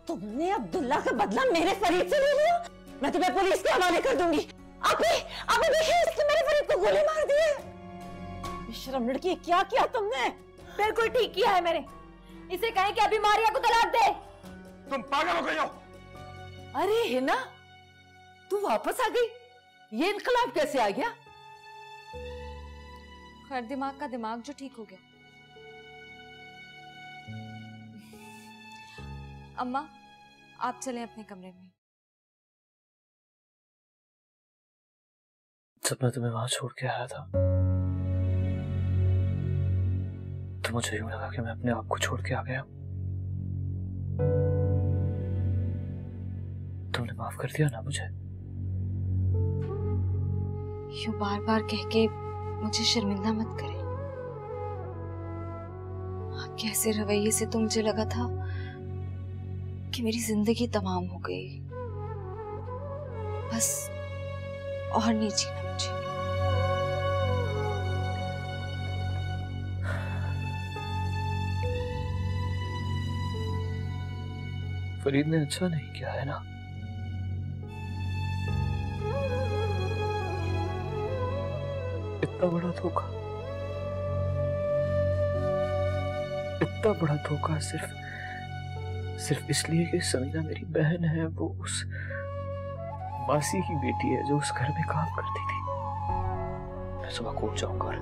तुमने अब्दुल्ला का बदला मेरे फरीद से ले लिया? मैं तुम्हें पुलिस के हवाले कर दूंगी। अभी देखिए, इसने मेरे फरीद को गोली मार दी है। बेशरम लड़की, क्या किया तुमने? बिल्कुल ठीक किया है मैंने। इसे कहें कि अभी मारिया को तलाक दे। तुम पागल हो गई हो? अरे हिना, तू वापस आ गई? ये इनकलाब कैसे आ गया? खैर, दिमाग का दिमाग जो ठीक हो गया। अम्मा, आप चलें अपने कमरे में। जब मैं तुम्हें वहां छोड़ के आया था तो मुझे यूं लगा कि मैं अपने आप को छोड़ के आ गया। तुमने माफ कर दिया ना मुझे? यूं बार बार कह के मुझे शर्मिंदा मत करें। आपके ऐसे रवैये से तो मुझे लगा था कि मेरी जिंदगी तमाम हो गई। बस और नहीं जीना मुझे। फरीद ने अच्छा नहीं किया है ना? इतना बड़ा धोखा, इतना बड़ा धोखा सिर्फ इसलिए कि समीना मेरी बहन है, वो उस मासी की बेटी है जो उस घर में काम करती थी। मैं सुबह कोर्ट जाऊंगा और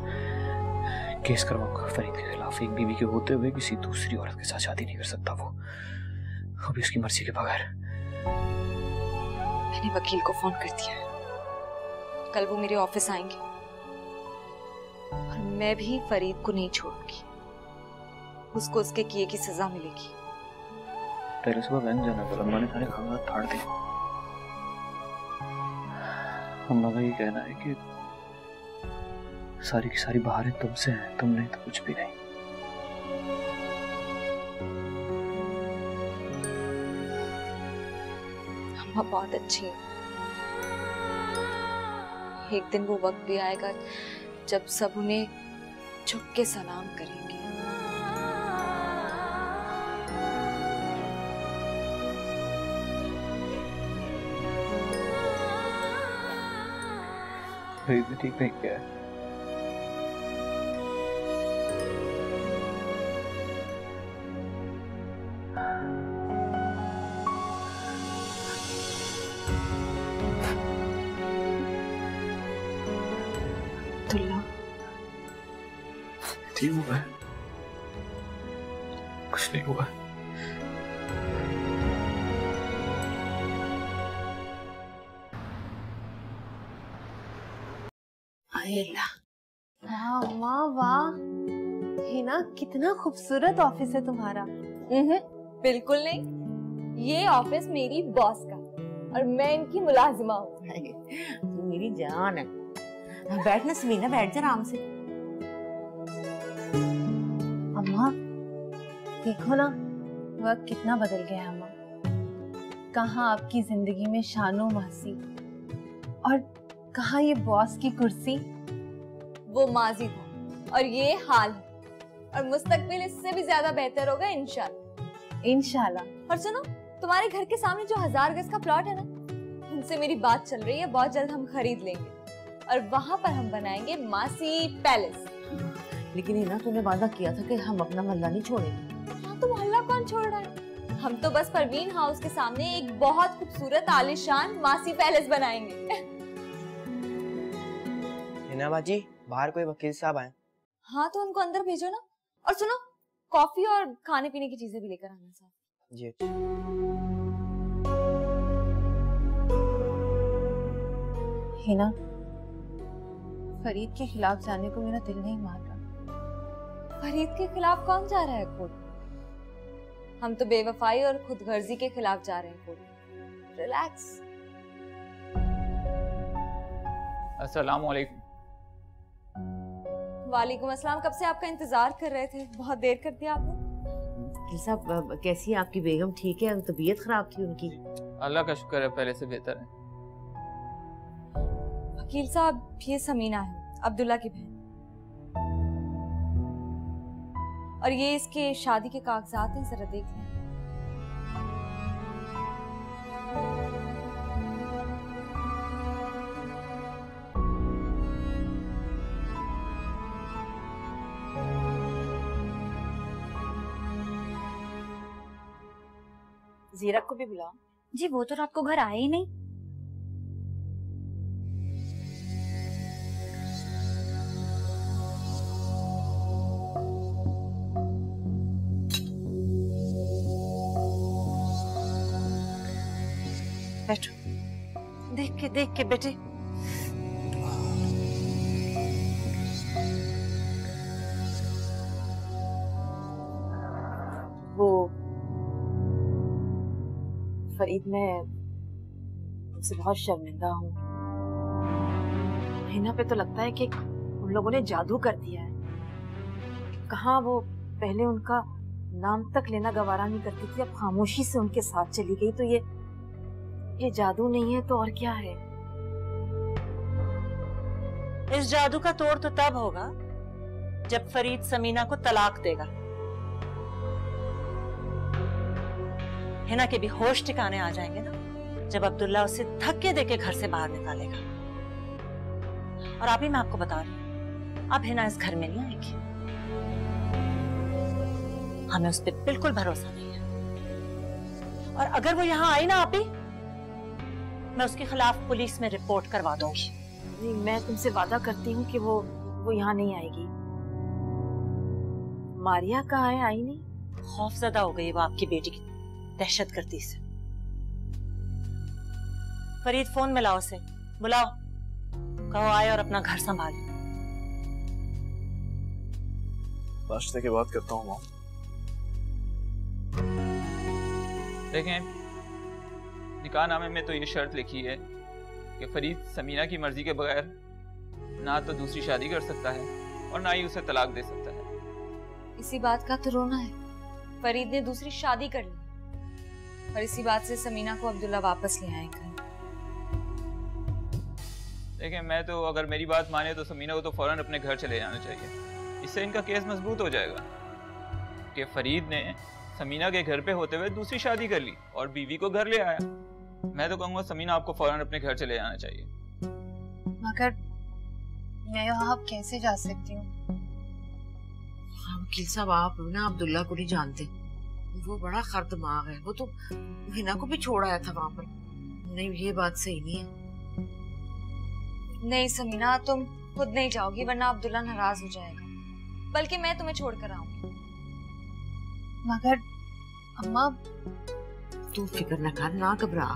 केस करवाऊंगा फरीद के खिलाफ। एक बीवी के होते हुए किसी दूसरी औरत के साथ शादी नहीं कर सकता वो, अभी उसकी मर्जी के बगैर। मैंने वकील को फोन कर दिया है। कल वो मेरे ऑफिस आएंगे और मैं भी फरीद को नहीं छोड़ूंगी। उसको उसके किए की सजा मिलेगी। पहले सुबह बैंक जाना था, अम्मा ने सारे कागजात फाड़ दिए। अम्मा का ये कहना है कि सारी की सारी बहारें तुमसे हैं, तुम नहीं तो कुछ भी नहीं। अम्मा बहुत अच्छी है। एक दिन वो वक्त भी आएगा जब सब उन्हें झुक के सलाम करेंगे। फरीद ने ठीक नहीं किया है। ठीक हुआ है, कुछ नहीं हुआ। वाह वाह वाह, हिना कितना खूबसूरत ऑफिस है तुम्हारा। बिल्कुल नहीं, ये ऑफिस मेरी बॉस का और मैं इनकी मुलाजिमा हूँ। मेरी जान है। बैठ ना समीना, बैठ जा आराम से। अम्मा देखो ना, वक्त कितना बदल गया है अम्मा। कहाँ आपकी जिंदगी में शानो मासी और कहाँ ये बॉस की कुर्सी। वो माजी था और ये हाल है, और मुस्तकबिल इससे भी ज्यादा बेहतर होगा इंशाल्लाह। इंशाल्लाह। और सुनो, तुम्हारे घर के सामने जो 1000 गज का प्लॉट है ना, उनसे मेरी बात चल रही है। बहुत जल्द हम खरीद लेंगे और वहां पर हम बनाएंगे मासी पैलेस। लेकिन हिना, तूने वादा किया था कि हम अपना मोहल्ला नहीं छोड़ेंगे। हाँ, तो मोहल्ला कौन छोड़ रहा है? हम तो बस परवीन हाउस के सामने एक बहुत खूबसूरत आलीशान मासी पैलेस बनाएंगे। हिना बाजी, बाहर कोई वकील साहब आए। हाँ, तो उनको अंदर भेजो ना। और सुनो, कॉफी और खाने पीने की चीजें भी लेकर आना साहब। जी अच्छा। हिना, फरीद के खिलाफ जाने को मेरा दिल नहीं मान रहा। फरीद के खिलाफ कौन जा रहा है कोर्ट? हम तो बेवफाई और खुदगर्जी के खिलाफ जा रहे हैं कोर्ट। रिलैक्स। अस्सलाम वालेकुम। वालेकुम अस्सलाम। कब से आपका इंतजार कर रहे थे, बहुत देर कर दिया आपने। वकील साहब, कैसी है आपकी बेगम? ठीक है? तबीयत खराब थी उनकी। अल्लाह का शुक्र है, पहले से बेहतर है। वकील साहब, ये समीना है, अब्दुल्ला की बहन, और ये इसके शादी के कागजात हैं, जरा देख लें। जीरक को भी बुलाओ। जी वो तो रात को घर आए ही नहीं। बैठो, देख के बेटे। वो फरीद, मैं उनसे बहुत शर्मिंदा हूँ। हिना पे तो लगता है कि उन लोगों ने जादू कर दिया है। कहाँ वो पहले उनका नाम तक लेना गवारा नहीं करती थी, अब खामोशी से उनके साथ चली गई। तो ये जादू नहीं है तो और क्या है? इस जादू का तोड़ तो तब होगा जब फरीद समीना को तलाक देगा। हिना के भी होश ठिकाने आ जाएंगे ना, जब अब्दुल्ला उसे धक्के देके घर से बाहर निकालेगा। और अभी मैं आपको बता रही हूँ, अब हिना इस घर में नहीं आएगी। हमें उस पर बिल्कुल भरोसा नहीं है। और अगर वो यहाँ आई ना आपी, मैं उसके खिलाफ पुलिस में रिपोर्ट करवा दूंगी। नहीं, मैं तुमसे वादा करती हूँ कि वो यहाँ नहीं आएगी। मारिया कहाँ है? आई नहीं? खौफजदा हो गई वो आपकी बेटी की दहशतगर्दी से। फरीद, फोन मिलाओ उसे, बुलाओ, कहो आए और अपना घर संभाले। नाश्ते के बाद करता हूँ माँ। देखें, निकाहनामे में तो ये शर्त लिखी है कि फरीद समीना की मर्जी के बगैर ना तो दूसरी शादी कर सकता है और ना ही उसे तलाक दे सकता है। इसी बात का तो रोना है। फरीद ने दूसरी शादी कर ली और इसी बात से समीना को अब्दुल्ला वापस ले आएगा। देखें, मैं तो अगर मेरी बात माने तो समीना को तो फौरन अपने घर चले जाना चाहिए। इससे इनका केस मजबूत हो जाएगा कि फरीद ने समीना के घर पे होते हुए दूसरी शादी कर ली और बीवी को घर ले आया। मैं तो कहूँगा समीना आपको फौरन अपने घर चले जाना चाहिए। मगर मैं यहाँ अब कैसे जा सकती हूँ? वकील साहब, आप ना अब्दुल्ला को नहीं जानते, वो बड़ा खर दिमाग है। वो तो हिना को भी छोड़ आया था वहाँ पर। नहीं, ये बात सही नहीं है। नहीं समीना, तुम खुद नहीं जाओगी वरना अब्दुल्ला नाराज हो जाएगा, बल्कि मैं तुम्हें छोड़कर आऊंगी। मगर अम्मा, तू फिक्र न कर, ना घबरा।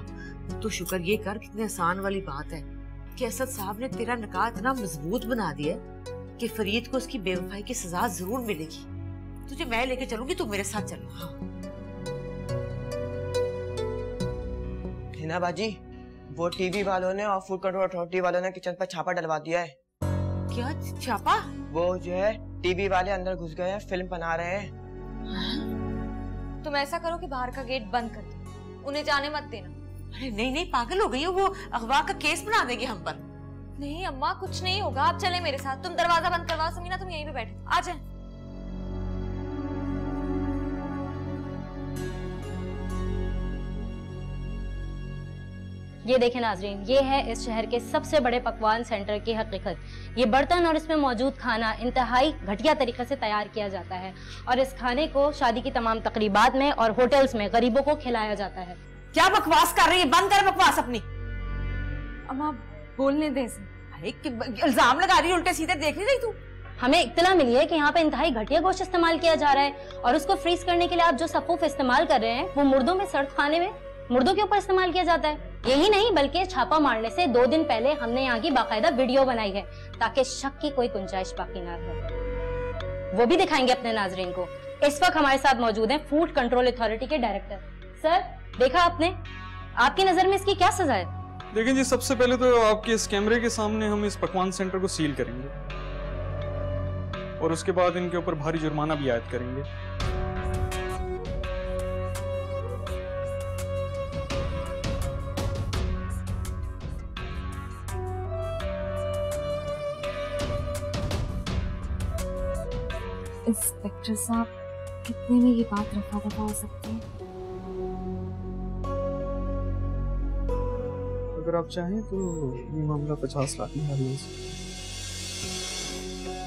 तू शुक्र ये कर, कितनी आसान वाली बात है कि असद साहब ने तेरा निकाह इतना मजबूत बना दिया कि फरीद को उसकी बेवफाई की सजा जरूर मिलेगी। तुझे मैं लेके चलूंगी, तू मेरे साथ चल। हाँ। हिना बाजी, वो टीवी वालों ने और फूड कंट्रोल अथॉरिटी वालों ने किचन पर छापा डलवा दिया है। क्या छापा? वो जो है टीवी वाले अंदर घुस गए हैं, फिल्म बना रहे हैं। तुम ऐसा करो कि बाहर का गेट बंद कर दो, उन्हें जाने मत देना। अरे नहीं, पागल हो गई हो, वो अगवा का केस बना देगी हम पर। नहीं अम्मा, कुछ नहीं होगा, आप चले मेरे साथ। तुम दरवाजा बंद करवाओ। समीना, तुम यहीं पे बैठो, आ जाए। ये देखें नाजरीन, ये है इस शहर के सबसे बड़े पकवान सेंटर की हकीकत। ये बर्तन और इसमें मौजूद खाना इंतहाई घटिया तरीके से तैयार किया जाता है और इस खाने को शादी की तमाम तकरीबात में और होटल्स में गरीबों को खिलाया जाता है। क्या बकवास कर रही है? बंद कर बकवास अपनी। अम्मा बोलने दे। इल्जाम लगा रही है, उल्टे सीधे देख नहीं रही तू? हमें इत्तला मिली है कि यहाँ पे इंतहाई घटिया गोश्त इस्तेमाल किया जा रहा है और उसको फ्रीज करने के लिए आप जो सफ़ूफ इस्तेमाल कर रहे हैं वो मुर्दों में सर्द खाने में मुर्दों के ऊपर इस्तेमाल किया जाता है। यही नहीं बल्कि छापा मारने से 2 दिन पहले हमने यहाँ की बाकायदा वीडियो बनाई है ताकि शक की कोई गुंजाइश बाकी ना रहे। वो भी दिखाएंगे अपने नाजरीन को। इस वक्त हमारे साथ मौजूद हैं फूड कंट्रोल अथॉरिटी के डायरेक्टर। सर, देखा आपने, आपकी नजर में इसकी क्या सजा है? देखिए जी, सबसे पहले तो आपके इस कैमरे के सामने हम इस पकवान सेंटर को सील करेंगे और उसके बाद इनके ऊपर भारी जुर्माना भी आयद करेंगे। इंस्पेक्टर साहब, कितने में ये बात रफा दफा हो सकती है? अगर आप चाहें तो ये मामला 50 लाख में हल हो सकता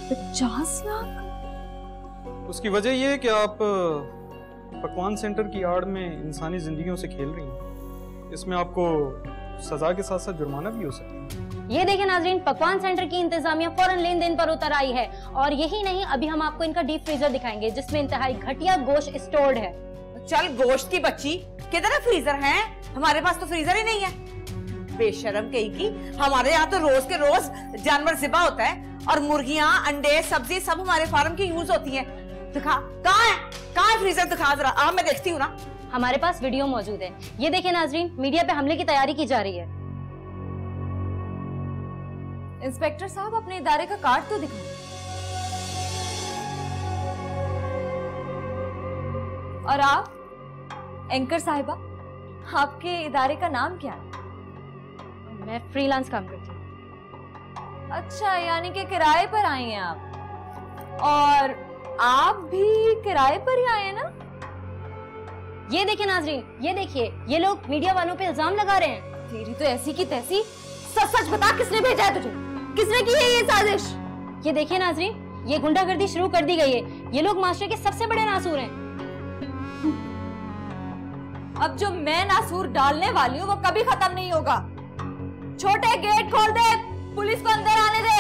है। 50 लाख? उसकी वजह ये है कि आप पकवान सेंटर की आड़ में इंसानी जिंदगियों से खेल रही हैं। इसमें आपको सजा के साथ साथ जुर्माना भी हो सकता है। ये देखिए नाजरीन, पकवान सेंटर की इंतजामिया फौरन लेन देन पर उतर आई है। और यही नहीं, अभी हम आपको इनका डीप फ्रीजर दिखाएंगे जिसमें इंतहाई घटिया गोश्त स्टोर्ड है। चल गोश्त की बच्ची, किधर फ्रीजर है? हमारे पास तो फ्रीजर ही नहीं है। बेशरम कहीं की, हमारे यहाँ तो रोज के रोज जानवर ज़िबा होता है और मुर्गियाँ, अंडे, सब्जी सब हमारे फार्म की यूज होती है। दिखा, कहाँ है फ्रीजर? दिखा जरा, आप मैं देखती हूँ ना। हमारे पास वीडियो मौजूद है। ये देखिए नाजरीन, मीडिया पे हमले की तैयारी की जा रही है। इंस्पेक्टर साहब, अपने इदारे का कार्ड तो दिखाएं। और आप एंकर साहिबा, आपके इदारे का नाम क्या है? मैं फ्रीलांस काम करती हूँ। अच्छा, यानी कि किराए पर आए हैं आप। और आप भी किराए पर ही आए हैं ना? ये देखिए नाजरीन, ये देखिए, ये लोग मीडिया वालों पे इल्जाम लगा रहे हैं। तेरी तो ऐसी की तैसी। सच सच बता, किसने भेजा है तुझे? किसने की है ये साजिश? ये देखिए नाजरीन, ये गुंडागर्दी शुरू कर दी गई है। ये लोग माशरे के सबसे बड़े नासूर हैं। अब जो मैं नासूर डालने वाली हूँ वो कभी खत्म नहीं होगा। छोटे, गेट खोल दे, पुलिस को अंदर आने दे।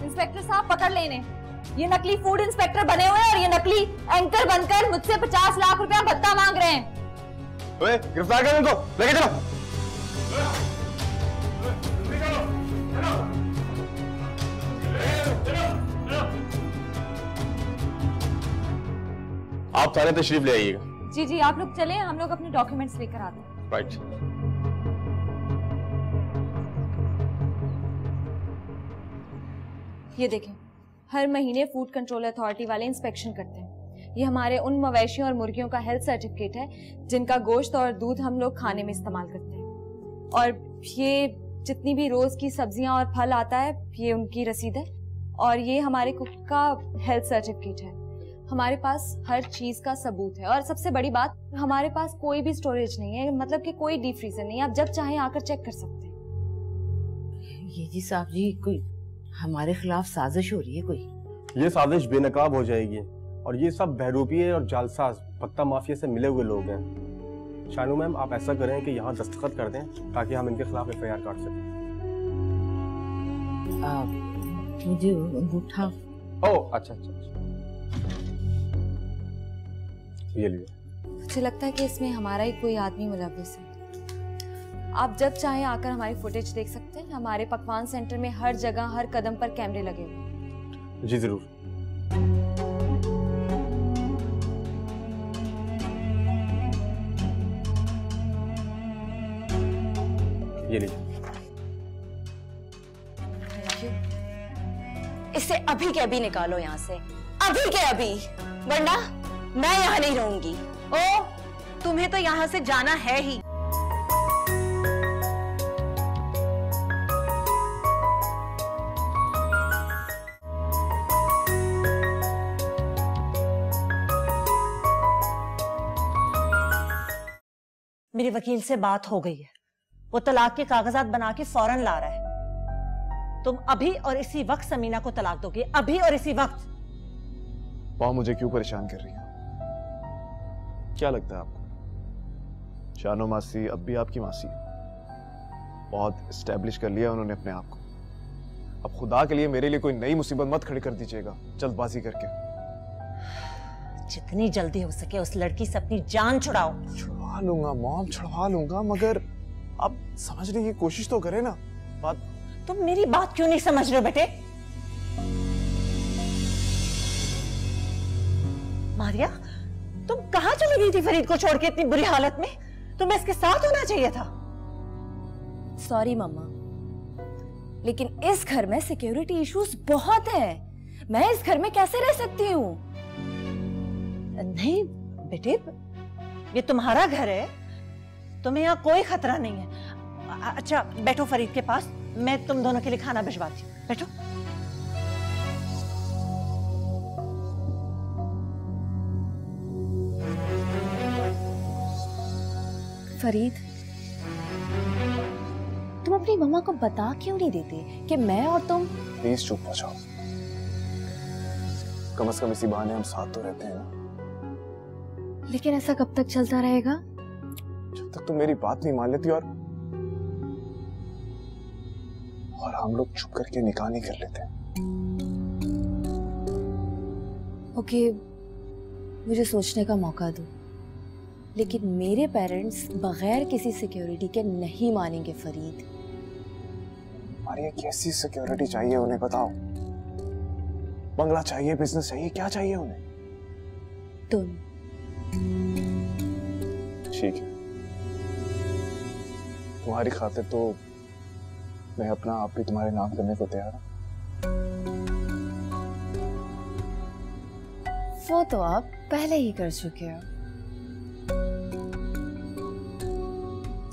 इंस्पेक्टर साहब, पकड़ लेने। ये नकली फूड इंस्पेक्टर बने हुए हैं और ये नकली एंकर बनकर मुझसे 50 लाख रुपया भत्ता मांग रहे हैं। ओए, गिरफ्तार कर इनको, लेके चलो। आप थाने तशरीफ ले आइएगा। जी जी, आप लोग चले, हम लोग अपने डॉक्यूमेंट्स लेकर आते हैं। राइट। ये देखें, हर महीने फूड कंट्रोल अथॉरिटी वाले इंस्पेक्शन करते हैं। ये हमारे उन मवेशियों और मुर्गियों का हेल्थ सर्टिफिकेट है जिनका गोश्त और दूध हम लोग खाने में इस्तेमाल करते हैं। और ये जितनी भी रोज की सब्जियां और फल आता है, ये उनकी रसीद है। और ये हमारे कुक का हेल्थ सर्टिफिकेट है। हमारे पास हर चीज का सबूत है। और सबसे बड़ी बात, हमारे पास कोई भी स्टोरेज नहीं है, मतलब कि कोई डीप फ्रीजर नहीं है। आप जब चाहें आकर चेक कर सकते हैं। ये जी साहब जी, कोई हमारे खिलाफ साजिश हो रही है कोई? ये साजिश बेनकाब हो जाएगी और ये सब बहरूपीय और जालसाज पत्ता माफिया से मिले हुए लोग हैं। शानू मैम, आप ऐसा करें कि यहाँ दस्तखत कर दें ताकि हम इनके खिलाफ FIR काट सकें। मुझे अंगूठा। ओह, अच्छा। ये लिए। मुझे लगता है कि इसमें हमारा ही कोई आदमी मुलव्विस है। आप जब चाहें आकर हमारी फुटेज देख सकते हैं। हमारे पकवान सेंटर में हर जगह, हर कदम पर कैमरे लगे हुए हैं। जी जरूर। ये लीजिए। इसे अभी के अभी निकालो यहाँ से, अभी के अभी, वरना मैं यहाँ नहीं रहूंगी। ओ, तुम्हें तो यहाँ से जाना है ही। मेरे वकील से बात हो गई है, वो तलाक के कागजात बना के फौरन ला रहा है। तुम अभी और इसी वक्त समीना को तलाक दोगे, अभी और इसी वक्त। माँ, मुझे क्यों परेशान कर रही है? क्या लगता है आपको शानो मासी अब भी आपकी मासी है? बहुत एस्टेब्लिश कर लिया उन्होंने अपने आप को। अब खुदा के लिए मेरे लिए कोई नई मुसीबत मत खड़ी कर दीजिएगा जल्दबाजी करके। जितनी जल्दी हो सके उस लड़की से अपनी जान छुड़ाओ। छुड़वा लूंगा मॉम, छुड़वा लूंगा, मगर आप समझने की कोशिश तो करें ना बात। तुम मेरी बात क्यों नहीं समझ रहे बेटे? मारिया, तुम कहाँ चली गई थी फरीद को छोड़ के इतनी बुरी हालत में? तुम्हें इसके साथ होना चाहिए था। सॉरी मम्मा, लेकिन इस घर में सिक्योरिटी इश्यूज बहुत है। मैं इस घर में कैसे रह सकती हूँ? नहीं बेटे, ये तुम्हारा घर है, तुम्हें यहाँ कोई खतरा नहीं है। अच्छा बैठो फरीद के पास, मैं तुम दोनों के लिए खाना भिजवाती हूँ। बैठो। फरीद, तुम अपनी अपनी मम्मा को बता क्यों नहीं देते कि मैं और तुम? प्लीज चुप हो जाओ, कम से कम इसी बहाने हम साथ तो रहते हैं ना। लेकिन ऐसा कब तक चलता रहेगा? जब तक तुम मेरी बात नहीं मान लेती और हम लोग छुप करके निकाह नहीं कर लेते। ओके, मुझे सोचने का मौका दो, लेकिन मेरे पेरेंट्स बगैर किसी सिक्योरिटी के नहीं मानेंगे फरीद। मारिया, कैसी सिक्योरिटी चाहिए उन्हें बताओ? बंगला चाहिए, बिजनेस चाहिए, क्या चाहिए उन्हें? तुम। ठीक है, तुम्हारी खातिर तो मैं अपना आप भी तुम्हारे नाम करने को तैयार हूं। वो तो आप पहले ही कर चुके हो।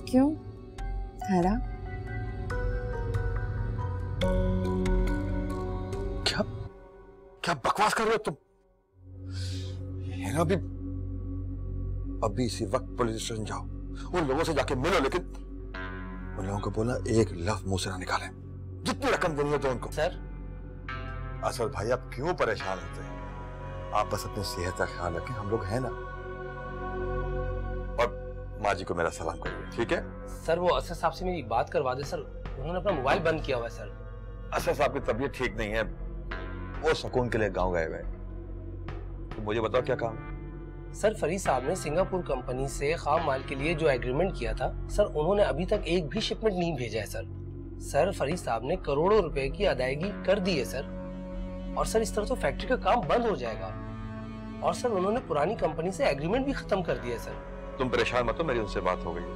क्यों? है ना? क्या बकवास कर रहे हो तुम? है ना, अभी इसी वक्त पुलिस स्टेशन जाओ, उन लोगों से जाके मिलो, लेकिन उन लोगों को बोलना एक लफ्ज मुंह से ना निकालें। जितनी रकम देनी है तो उनको। सर, असल भाई आप क्यों परेशान होते हैं? आप बस अपनी सेहत का ख्याल रखें, हम लोग हैं ना। और माँ जी को मेरा सलाम करिए, ठीक है? सर, वो असद साहब से मेरी बात करवा दे सर, उन्होंने अपना मोबाइल बंद किया हुआ है सर। असद साहब की तबीयत ठीक नहीं है, वो सुकून के लिए गांव गए हुए। तो मुझे बताओ क्या काम है? सर, फरीद साहब ने सिंगापुर कंपनी से खाम माल के लिए जो एग्रीमेंट किया था सर, उन्होंने अभी तक एक भी शिपमेंट नहीं भेजा है सर। फरीद साहब ने करोड़ों रुपए की अदायगी कर दी है सर। और सर, इस तरह तो फैक्ट्री का काम बंद हो जाएगा। और सर, उन्होंने पुरानी कंपनी से एग्रीमेंट भी खत्म कर दिया है सर। तुम परेशान मत हो, मेरी उनसे बात हो गई,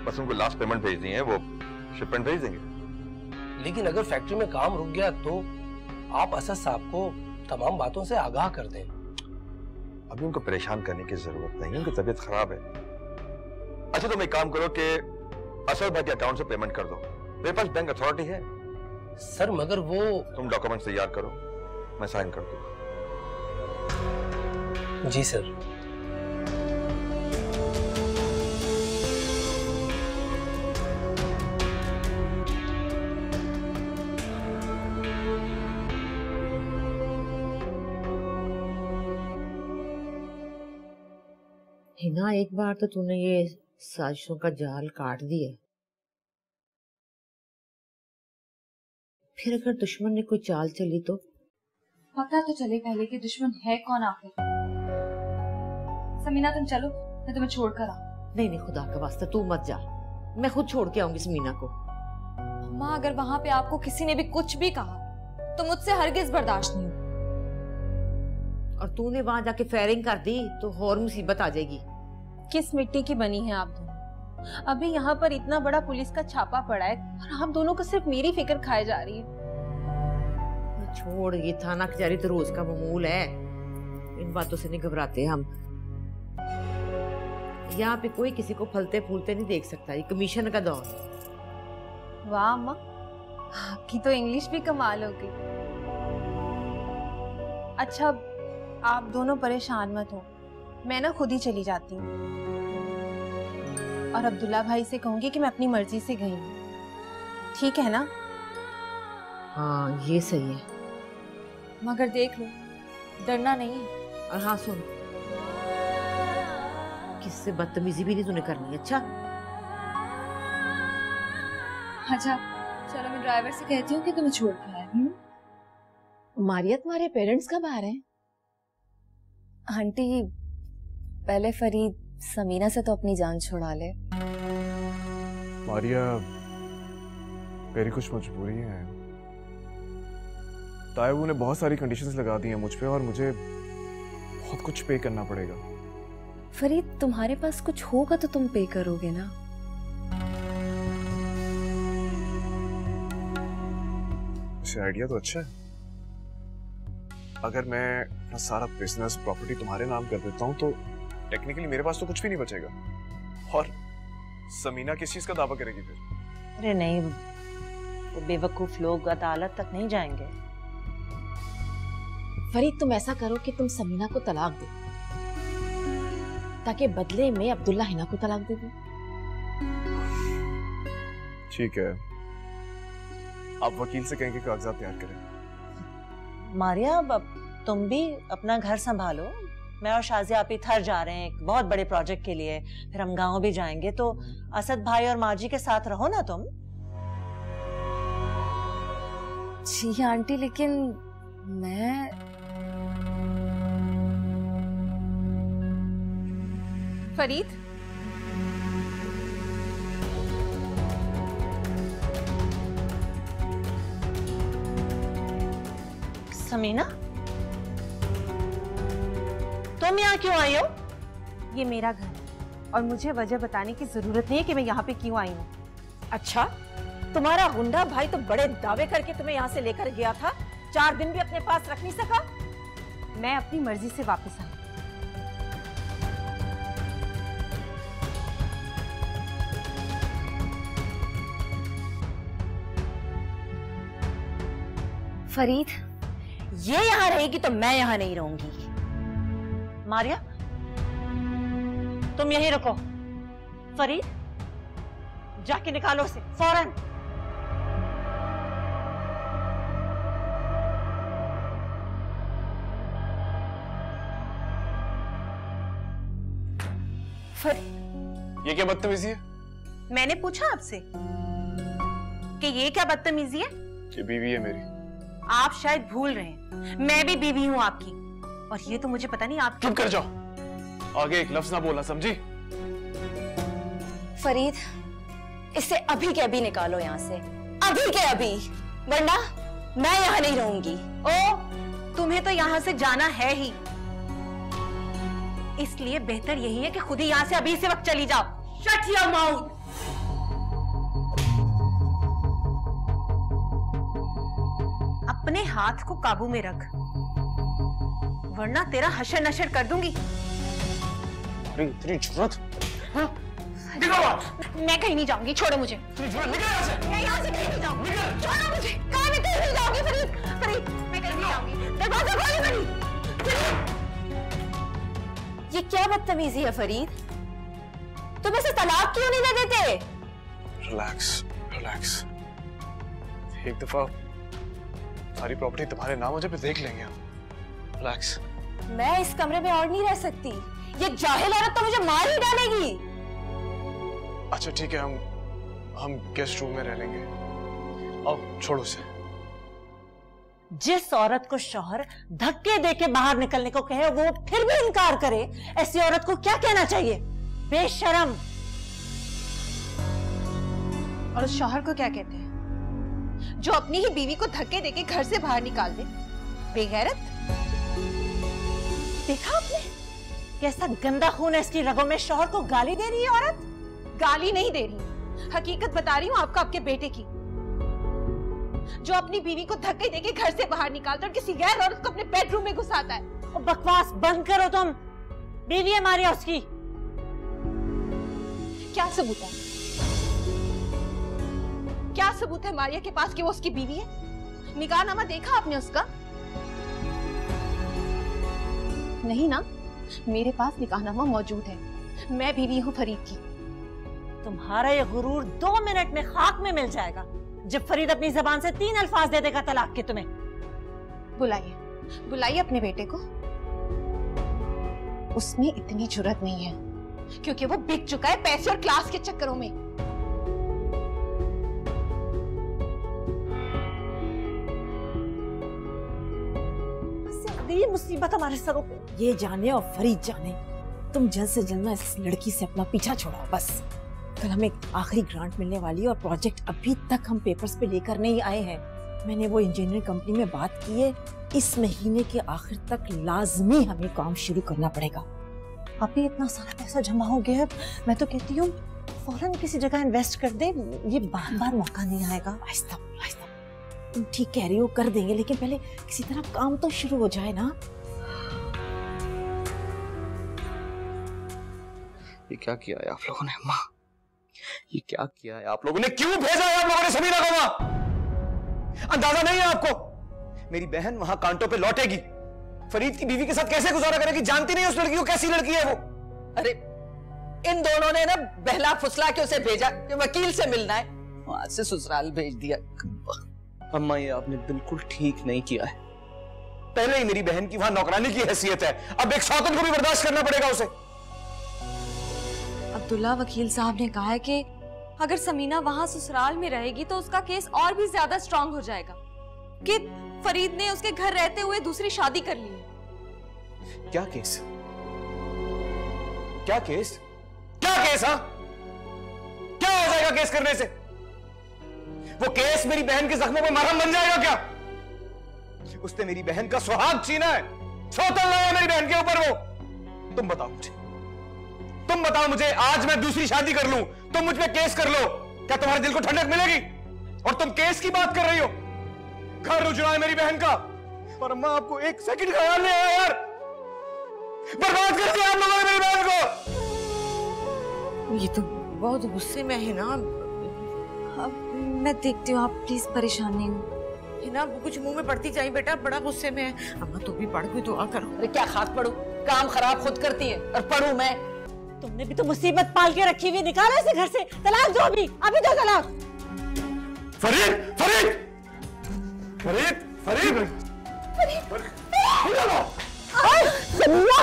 बस उनको लास्ट पेमेंट भेजनी है, वो शिपमेंट भेज देंगे। लेकिन अगर फैक्ट्री में काम रुक गया तो आप असद साहब को तमाम बातों से आगाह कर दें। अभी उनको परेशान करने की जरूरत नहीं है, उनकी तबीयत खराब है। अच्छा, तुम एक काम करो कि असद भाई के अकाउंट से पेमेंट कर दो, मेरे पास बैंक अथॉरिटी है। सर, मगर वो... तुम डॉक्यूमेंट तैयार करो, मैं साइन कर दूंगा। जी सर। हिना, एक बार तो तूने ये साजिशों का जाल काट दिया, फिर अगर दुश्मन ने कोई चाल चली तो? पता तो चले पहले कि दुश्मन है कौन आखिर। समीना, तुम चलो, मैं तुम्हें छोड़ कर आऊं। नहीं, खुदा का वास्ता तू मत जा, मैं खुद छोड़ के आऊंगी समीना को। अम्मा, अगर वहां पे आपको किसी ने भी कुछ भी कहा तो मुझसे हरगिज बर्दाश्त नहीं होगी। और तूने वहां जाके फायरिंग कर दी तो और मुसीबत आ जाएगी। किस मिट्टी की बनी है आप दोनों? अभी यहाँ पर इतना बड़ा पुलिस का छापा पड़ा है और आप दोनों को सिर्फ मेरी फिक्र खाए जा रही है। छोड़, ये थाना कचहरी तो रोज का मामूल है, इन बातों से नहीं घबराते हम। यहाँ पे कोई किसी को फलते फूलते नहीं देख सकता, ये कमीशन का दौर है। वाह अम्मा, आपकी तो इंग्लिश भी कमाल हो गई। अच्छा, आप दोनों परेशान मत हो, मैं ना खुद ही चली जाती हूँ और अब्दुल्ला भाई से कहूंगी कि मैं अपनी मर्जी से गई हूँ, ठीक है ना? हाँ, ये सही है। मगर देख लो, डरना नहीं है। और हाँ सुन, किससे बदतमीजी भी नहीं तूने करनी, अच्छा? अच्छा चलो, मैं ड्राइवर से कहती हूँ कि तुम्हें छोड़ के आए। मारिया, तुम्हारे पेरेंट्स कब आ रहे हैं? आंटी, पहले फरीद समीना से तो अपनी जान छुड़ा ले। मारिया, मेरी कुछ मजबूरी है। तायबू ने बहुत सारी कंडीशंस लगा दी हैं मुझ पे और मुझे बहुत कुछ पे करना पड़ेगा। फरीद, तुम्हारे पास कुछ होगा तो तुम पे करोगे ना? वैसे आइडिया तो अच्छा है। अगर मैं अपना सारा बिजनेस प्रॉपर्टी तुम्हारे नाम कर देता हूँ तो टेक्निकली मेरे पास तो कुछ भी नहीं बचेगा। और समीना किस चीज का दावा करेगी फिर? अरे नहीं, वो बेवकूफ लोग अदालत तक नहीं जाएंगे। फरीद, तुम ऐसा करो कि तुम समीना को तलाक दो ताकि बदले में अब्दुल्ला हिना को तलाक दे दो। ठीक है, आप वकील से कहेंगे कागजात तैयार करें। मारिया, अब तुम भी अपना घर संभालो। मैं और शाजिया आप थर जा रहे हैं एक बहुत बड़े प्रोजेक्ट के लिए, फिर हम गांव भी जाएंगे, तो असद भाई और माँ जी के साथ रहो ना तुम। जी आंटी, लेकिन मैं फरीद, समीना, तुम यहाँ क्यों आई हो? ये मेरा घर है और मुझे वजह बताने की जरूरत नहीं है कि मैं यहाँ पे क्यों आई हूँ। अच्छा, तुम्हारा गुंडा भाई तो बड़े दावे करके तुम्हें यहाँ से लेकर गया था, 4 दिन भी अपने पास रख नहीं सका। मैं अपनी मर्जी से वापस आई। फरीद, ये यहाँ रहेगी तो मैं यहाँ नहीं रहूंगी। मारिया, तुम यहीं रुको। फरीद, जाके निकालो उसे फौरन। ये क्या बदतमीजी है? मैंने पूछा आपसे कि ये क्या बदतमीजी है? ये बीवी है मेरी। आप शायद भूल रहे हैं, मैं भी बीवी हूँ आपकी, और ये तो मुझे पता नहीं आप। चुप कर जाओ, आगे एक लफ्ज ना बोलना, समझी? फरीद, इसे अभी के अभी निकालो यहाँ से, अभी के अभी, वरना मैं यहाँ नहीं रहूंगी। ओ, तुम्हें तो यहाँ से जाना है ही, इसलिए बेहतर यही है कि खुद ही यहाँ से अभी इसी वक्त चली जाओ। Shut your mouth. अपने हाथ को काबू में रख, वरना तेरा हशर नशर कर दूंगी। तेरी जुर्रत? मैं कहीं नहीं जाऊंगी, छोड़ो मुझे। मैं यहाँ से कहीं नहीं जाऊंगी, छोड़ो मुझे। कहाँ मैं कहीं नहीं जाऊंगी फरीद, फरीद, मैं कहीं नहीं जाऊंगी। दरवाजा खोलो फरीद। ये क्या बदतमीजी है फरीद? तुम इसे तलाक क्यों नहीं दे देते? Relax, relax. एक दफा सारी प्रॉपर्टी तुम्हारे नाम हो जाए, फिर देख लेंगे हम। रिलैक्स। मैं इस कमरे में और नहीं रह सकती, ये जाहिल औरत तो मुझे मार ही डालेगी। अच्छा ठीक है, हम गेस्ट रूम में रह लेंगे। अब छोड़ो उसे। जिस औरत को शौहर धक्के देके बाहर निकलने को कहे, वो फिर भी इनकार करे, ऐसी औरत को क्या कहना चाहिए? बेशरम। और उस शौहर को क्या कहते हैं जो अपनी ही बीवी को धक्के देके घर से बाहर निकाल दे? बेगैरत। देखा आपने कैसा गंदा खून है इसकी रगों में? शौहर को गाली दे रही है औरत। गाली नहीं दे रही, हकीकत बता रही हूँ आपको, आपके बेटे की, जो अपनी बीवी को धक्के देके घर से बाहर निकालता और किसी गैर औरत को अपने बेडरूम में घुसाता है। और बकवास बंद करो तुम। बीवी है मारिया उसकी। क्या सबूत है? क्या सबूत है मारिया के पास कि वो उसकी बीवी है? निकाहनामा देखा आपने उसका? नहीं ना? मेरे पास निकाहनामा मौजूद है, मैं बीवी हूँ फरीद की। तुम्हारा ये गुरूर 2 मिनट में खाक में मिल जाएगा जब फरीद अपनी जबान से 3 अल्फाज दे देगा तलाक के तुम्हें। बुलाइए, बुलाइए अपने बेटे को। उसमें इतनी जुर्रत नहीं है क्योंकि वो बिक चुका है पैसे और क्लास के चक्करों में। ये मुसीबत हमारे सरों पे। ये जाने और फरीद जाने, तुम जल्द से जल्द ना इस लड़की से अपना पीछा छोड़ाओ बस। कल हमें आखिरी ग्रांट मिलने वाली है और प्रोजेक्ट अभी तक हम पेपर्स पे लेकर नहीं आए हैं। मैंने वो इंजीनियरिंग कंपनी में बात की है, इस महीने के आखिर तक लाजमी हमें काम शुरू करना पड़ेगा। अभी इतना सारा पैसा जमा हो गया है, मैं तो कहती हूँ फौरन किसी जगह इन्वेस्ट कर दे, ये बार बार मौका नहीं आएगा। आहिस्ता आहिस्ता, तुम ठीक कह रही हो, कर देंगे, लेकिन पहले किसी तरह काम तो शुरू हो जाए ना। ये क्या किया है आप लोगों ने? माँ, ये क्या किया है आप लोगों ने? क्यों भेजा है आप लोगों ने समीना को वहां? अंदाजा नहीं है आपको? मेरी बहन वहां कांटों पे लौटेगी, फरीद की बीवी के साथ कैसे गुजारा करेगी? जानती नहीं उस लड़की को, कैसी लड़की है वो? अरे इन दोनों ने ना बहला फुसला के उसे भेजा कि वकील से मिलना है। वहां से ससुराल भेज दिया। अम्मा ये आपने बिल्कुल ठीक नहीं किया है। पहले ही मेरी बहन की वहां नौकरानी की हैसियत है, अब एक सौतन को भी बर्दाश्त करना पड़ेगा उसे। अब्दुल्ला वकील साहब ने कहा है कि अगर समीना वहां ससुराल में रहेगी तो उसका केस और भी ज्यादा स्ट्रांग हो जाएगा कि फरीद ने उसके घर रहते हुए दूसरी शादी कर ली है। क्या केस? क्या केस? क्या केस? हाँ, क्या हो जाएगा केस करने से? वो केस मेरी बहन के जख्मों पर मरहम बन जाएगा क्या? उसने मेरी बहन का सुहाग छीना है, सौतन लाया मेरी बहन के ऊपर वो। तुम बताओ मुझे, तुम बताओ मुझे, आज मैं दूसरी शादी कर लूं, तुम मुझ पे केस कर लो, क्या तुम्हारे दिल को ठंडक मिलेगी? और तुम केस की बात कर रही हो? घर उजड़ा है मेरी बहन का, और अम्मा आपको एक सेकंड ख्याल नहीं आया यार। बर्बाद कर दिया आप लोगों ने मेरी बहन को। ये तो बहुत गुस्से में है ना। अब मैं देखती हूँ, आप प्लीज परेशान नहीं हो। है ना, वो कुछ मुंह में पड़ती जाए बेटा, बड़ा गुस्से में है। अम्मा तू भी पढ़, कोई दुआ करो। अरे क्या खास पढ़ू, काम खराब खुद करती है और पढ़ू मैं। तुमने भी तो मुसीबत पाल के रखी हुई, निकाला इसे घर से। तलाक दो अभी, अभी दो तलाक। फरीद, फरीद, फरीद, फरीद, समीना,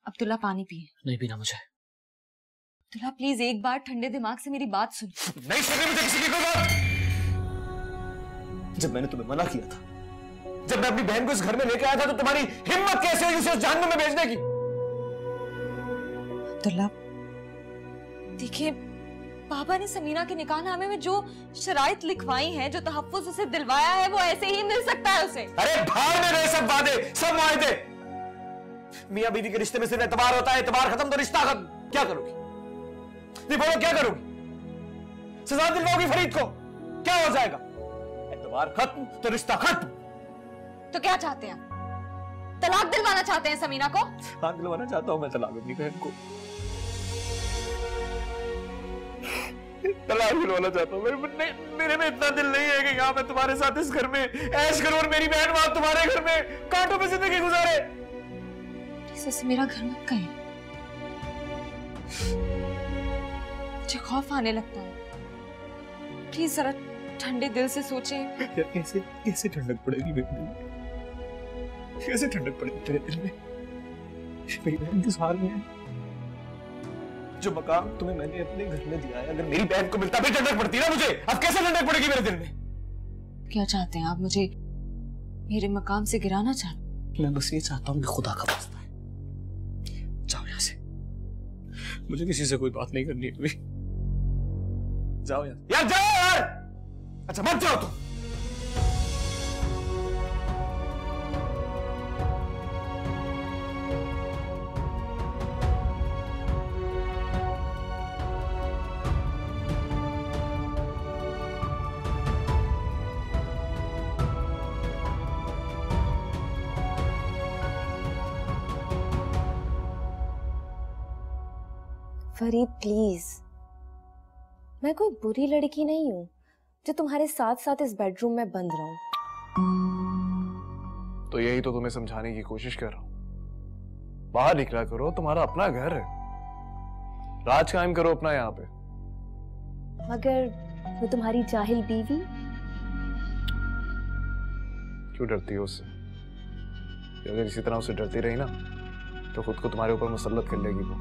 अब्दुल्ला पानी पिए। नहीं पीना मुझे। अब्दुल्ला प्लीज एक बार ठंडे दिमाग से मेरी बात सुन। नहीं सुननी मुझे किसी की कोई बात। जब मैंने तुम्हें मना किया था, जब मैं अपनी बहन को इस घर में लेके आया था, तो तुम्हारी हिम्मत कैसे हुई उसे उस जहन्नुम में भेजने की? अब्दुल्ला देखिए, पापा ने समीना के निकाहनामे में जो शराइत लिखवाई हैं, जो तहफ्फुज उसे दिलवाया है, वो ऐसे ही मिल सकता है उसे। अरे भाड़ में रहे सब वादे, सब वायदे। मियां बीवी के रिश्ते में सिर्फ एतबार होता है, एतबार खत्म तो रिश्ता खत्म। क्या करोगी? नहीं बोलो, क्या करोगी? सजा दिलवाओगी फरीद को? क्या हो जाएगा? एतबार खत्म तो रिश्ता खत्म। तो क्या चाहते हैं? तलाक दिलवाना चाहते हैं समीना को? हाँ, दिलवाना चाहता हूं मैं तलाक अपनी बहन को। तलाक दिलवाना चाहता हूं। मेरे में इतना दिल नहीं है कि यहाँ मैं तुम्हारे साथ इस घर में ऐश करूं और मेरी बहन वहां तुम्हारे घर में कांटों पे जिंदगी गुजारे। प्लीज मेरा घर मत कहें, मुझे खौफ आने लगता है। प्लीज जरा ठंडे दिल से सोचें। यार कैसे कैसे ठंडक पड़ेगी मेरे दिल में? कैसे ठंडक पड़ेगी तेरे दिल में? मेरी बहन किस हाल में है? जो मकाम तुम्हें मैंने अपने घर में दिया है, अगर मेरी बहन को मिलता भी ठंडक पड़ती ना मुझे, अब कैसे ठंडक पड़ेगी मेरे दिल में? क्या चाहते हैं आप? मुझे मेरे मकाम से गिराना चाहते? मैं बस ये चाहता हूँ कि खुदा का वास्ता है, जाओ यहाँ से। मुझे किसी से कोई बात नहीं करनी है। जाओ यार, जाओ यार। अच्छा मत जाओ तुम। फरीद प्लीज, मैं कोई बुरी लड़की नहीं हूँ जो तुम्हारे साथ साथ इस बेडरूम में बंद रहूं। तो यही तो तुम्हें समझाने की कोशिश कर रहा हूं। बाहर निकला करो, तुम्हारा अपना घर है, राज कायम करो अपना यहाँ पे। मगर वो तुम्हारी जाहिल बीवी। क्यों डरती हो उससे? अगर इसी तरह उससे डरती रही ना, तो खुद को तुम्हारे ऊपर मुसल्लत कर लेगी वो।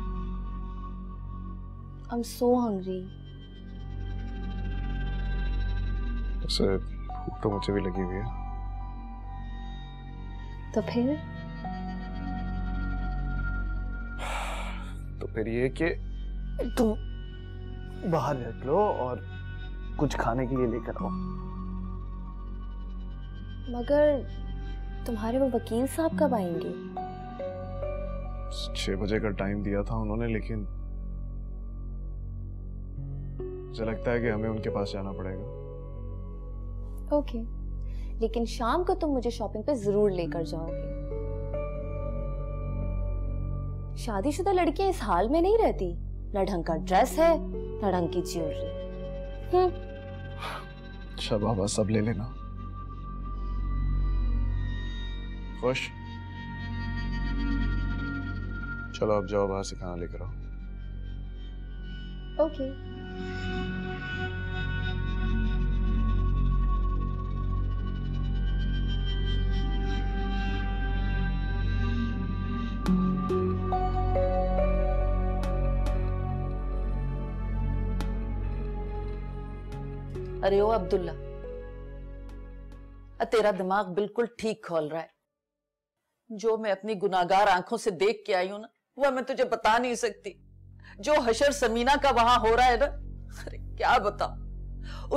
I'm so hungry. उसे भूख तो मुझे भी लगी हुई है। तो फिर ये कि तुम बाहर निकलो और कुछ खाने के लिए लेकर आओ। मगर तुम्हारे वो वकील साहब कब आएंगे? 6 बजे का टाइम दिया था उन्होंने, लेकिन मुझे लगता है कि हमें उनके पास जाना पड़ेगा। ओके, लेकिन शाम को तुम मुझे शॉपिंग पे जरूर लेकर जाओगे। शादीशुदा लड़कियां इस हाल में नहीं रहती, न ढंग का ड्रेस है न ढंग की ज्वेलरी। अच्छा बाबा, सब ले लेना। खुश? चलो अब जाओ, बाहर से खाना लेकर आओ। ओके। अरे ओ अब्दुल्ला, तेरा दिमाग बिल्कुल ठीक खोल रहा है। जो मैं अपनी गुनाहगार आंखों से देख के आई हूं ना, वह मैं तुझे बता नहीं सकती। जो हशर समीना का वहां हो रहा है ना, अरे क्या बताऊं।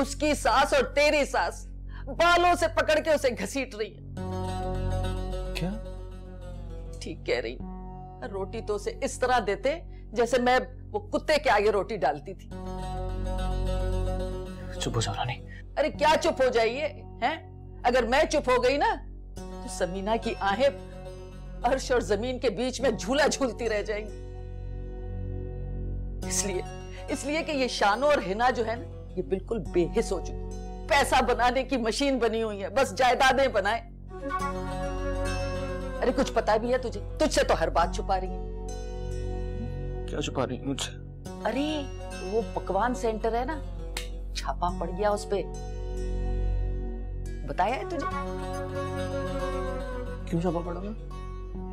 उसकी सास और तेरी सास बालों से पकड़ के उसे घसीट रही है। क्या? ठीक कह रही। रोटी तो उसे इस तरह देते जैसे मैं वो कुत्ते के आगे रोटी डालती थी। चुप हो जाओ रानी। अरे क्या चुप हो जाइए हैं? अगर मैं चुप हो गई ना तो समीना की आहें अर्श और जमीन के बीच में झूला झूलती रह जाएंगी। इसलिए कि ये शानो और हिना जो है ना, ये बिल्कुल बेहिस हो चुकी, पैसा बनाने की मशीन बनी हुई है, बस जायदादें बनाए। अरे कुछ पता भी है तुझे? तुझसे तो हर बात छुपा रही है। क्या छुपा रही मुझसे? अरे वो पकवान सेंटर है ना, छापा पड़ गया उस पे। बताया है तुझे? क्यों छापा पड़ा?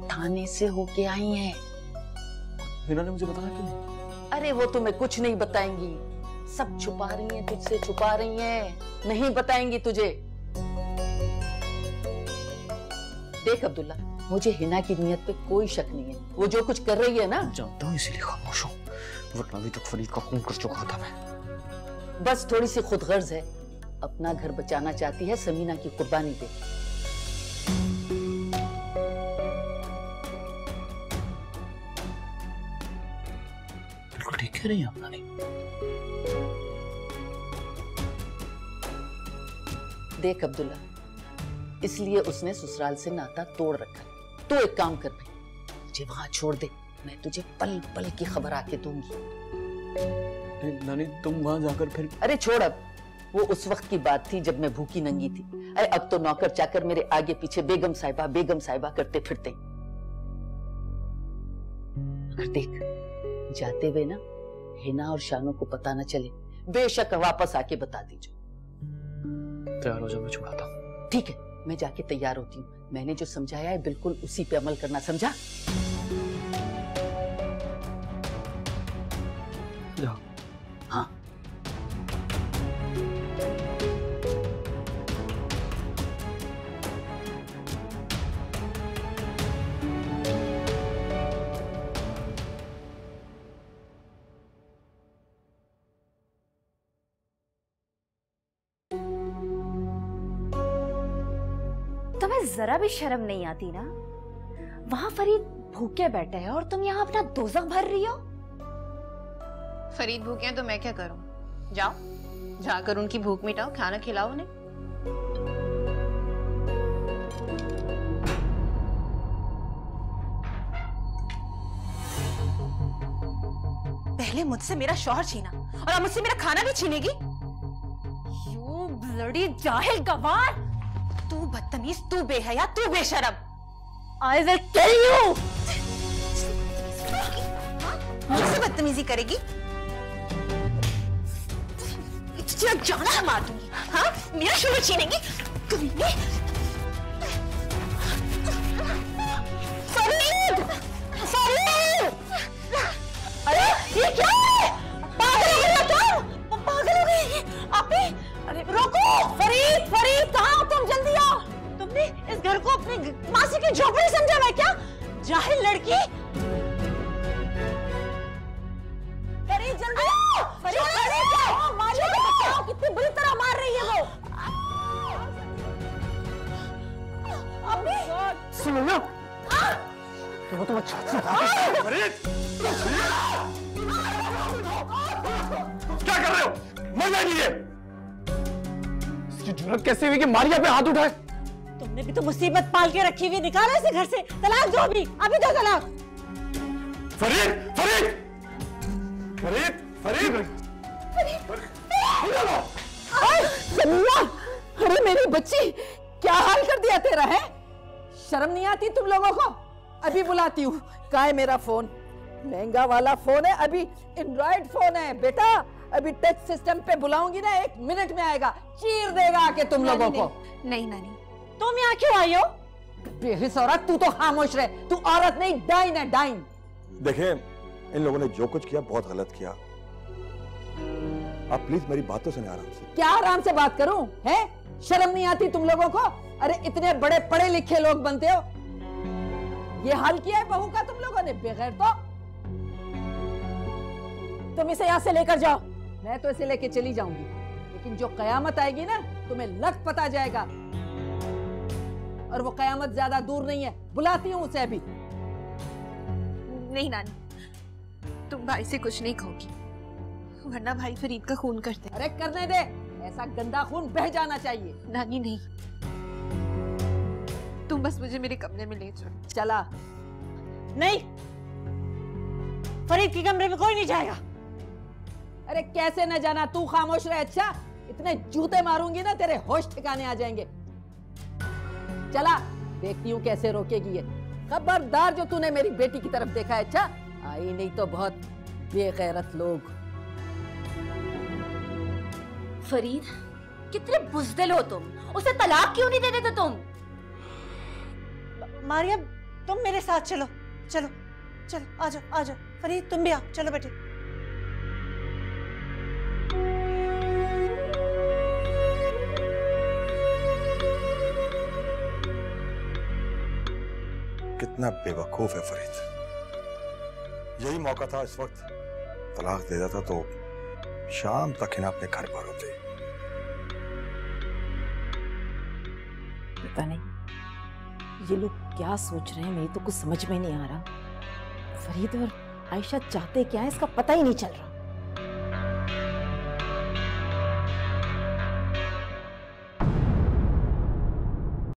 थाने से होके आई है। हिना ने मुझे बताया क्यों? अरे वो तुम्हें कुछ नहीं बताएंगी, सब छुपा रही हैं, तुझसे छुपा रही हैं, नहीं बताएंगी तुझे। देख अब्दुल्ला, मुझे हिना की नीयत पे कोई शक नहीं है। वो जो कुछ कर रही है ना, जानता हूँ, इसीलिए खामोश हूँ, वरना अभी तक फरीद का खून कर चुका था मैं। बस थोड़ी सी खुदगर्ज है, अपना घर बचाना चाहती है समीना की कुर्बानी पे। बिल्कुल ठीक कह रही है आपने। देख अब्दुल्ला, इसलिए उसने ससुराल से नाता तोड़ रखा है। तो एक काम कर भाई, मुझे वहां छोड़ दे, मैं तुझे पल पल की खबर आके दूंगी। नानी तुम वहां जाकर फिर? अरे छोड़, अब वो उस वक्त की बात थी जब मैं भूखी नंगी थी। अरे अब तो नौकर चाकर मेरे आगे पीछे बेगम साहिबा करते फिरते। अगर देख जाते हुए ना हिना और शानो को पता न चले, बेशक वापस आके बता दीजिए। तैयार हो जाओ, मैं छुड़ाता हूँ। ठीक है, मैं जाके तैयार होती हूँ। मैंने जो समझाया है बिल्कुल उसी पे अमल करना, समझा? जाओ। हाँ। तुम्हें जरा भी शर्म नहीं आती ना? वहां फरीद भूखे बैठे हैं और तुम यहाँ अपना दोज़ख भर रही हो। फरीद भूखे हैं तो मैं क्या करूं? जाओ, जाकर उनकी भूख मिटाओ, खाना खिलाओ उन्हें। पहले मुझसे मेरा शौहर छीना और अब मुझसे मेरा खाना भी छीनेगी? यू ब्लडी जाहिल गवार! तू बदतमीज, तू बेहया, तू बेशरम। I will kill you! मुझसे बदतमीजी करेगी? तुझे जाना मार दूंगी। हाँ, मेरा शौहर छीनेगी? कमीने! फरीद! फरीद! अरे ये क्या है? पागल हो गई तुम? पागल हो गई? आपने? अरे रोको! फरीद! फरीद कहाँ हो तुम? जल्दी आओ! तुमने इस घर को अपनी मासी की झोपड़ी समझा है क्या? जाहिल लड़की! फरीद जल्दी आओ! फरीद क्या? मालिक को बचाओ, कितनी बुरी तरह मार रही है वो! अभी सुनो ना, वो तो अच्छा फरीद! क्या कर रहे हो? मजा नहीं है। इसकी जुर्रत कैसे हुई कि मारिया पे हाथ उठाए? तुमने भी तो मुसीबत पाल के रखी हुई, निकाला इसे घर से। तलाक दो अभी, अभी दो तलाक। फरीद फरीद फरीद फरीद समीना, अरे मेरी बच्ची, क्या हाल कर दिया तेरा है? शर्म नहीं आती तुम लोगों को? अभी बुलाती हूँ। कहाँ है मेरा फोन? महंगा वाला फोन है, अभी एंड्रॉइड फोन है बेटा। अभी टच सिस्टम पे बुलाऊंगी ना, 1 मिनट में आएगा, चीर देगा आके तुम लोगों को। नहीं नानी, तुम यहाँ क्यों आई हो? बेहिस औरत, तू तो खामोश रहे। तू औरत नहीं, डाइन है, डाइन। देखें, इन लोगों ने जो कुछ किया बहुत गलत किया। आप प्लीज मेरी बातों से आराम से। क्या आराम से बात करूं? है शर्म नहीं आती तुम लोगों को? अरे इतने बड़े पढ़े लिखे लोग बनते हो, ये हाल किया है बहू का तुम लोगों ने। बगैर तो तुम इसे यहाँ से लेकर जाओ। मैं तो इसे लेके चली जाऊंगी, लेकिन जो कयामत आएगी ना, तुम्हें लग पता जाएगा। और वो कयामत ज्यादा दूर नहीं है। बुलाती हूँ उसे अभी। नहीं नानी, तुम भाई से कुछ नहीं कहोगी, वरना भाई फरीद का खून करते। अरे करने दे, ऐसा गंदा खून बह जाना चाहिए। नानी नहीं, तुम बस मुझे मेरे कमरे में ले चलो। चला नहीं, फरीद के कमरे में कोई नहीं जाएगा। अरे कैसे न जाना, तू खामोश रहे। अच्छा, इतने जूते मारूंगी ना तेरे होश ठिकाने आ जाएंगे। चला, देखती हूँ कैसे रोकेगी ये। खबरदार जो तूने मेरी बेटी की तरफ देखा है। अच्छा, आई नहीं तो बहुत बेगैरत लोग। फरीद, कितने बुज़दिल हो तुम। उसे तलाक क्यों नहीं दे देते तुम? मारिया, तुम मेरे साथ चलो। चलो चलो, आ जाओ आ जाओ। फरीद तुम भी आओ, चलो बेटे। कितना बेवकूफ है फरीद। यही मौका था, इस वक्त तलाक दे देता तो शाम तक इन्हें अपने घर पर होते। पता नहीं ये लोग क्या सोच रहे हैं, मेरी तो कुछ समझ में नहीं आ रहा। फरीद और आयशा चाहते क्या है, इसका पता ही नहीं चल रहा।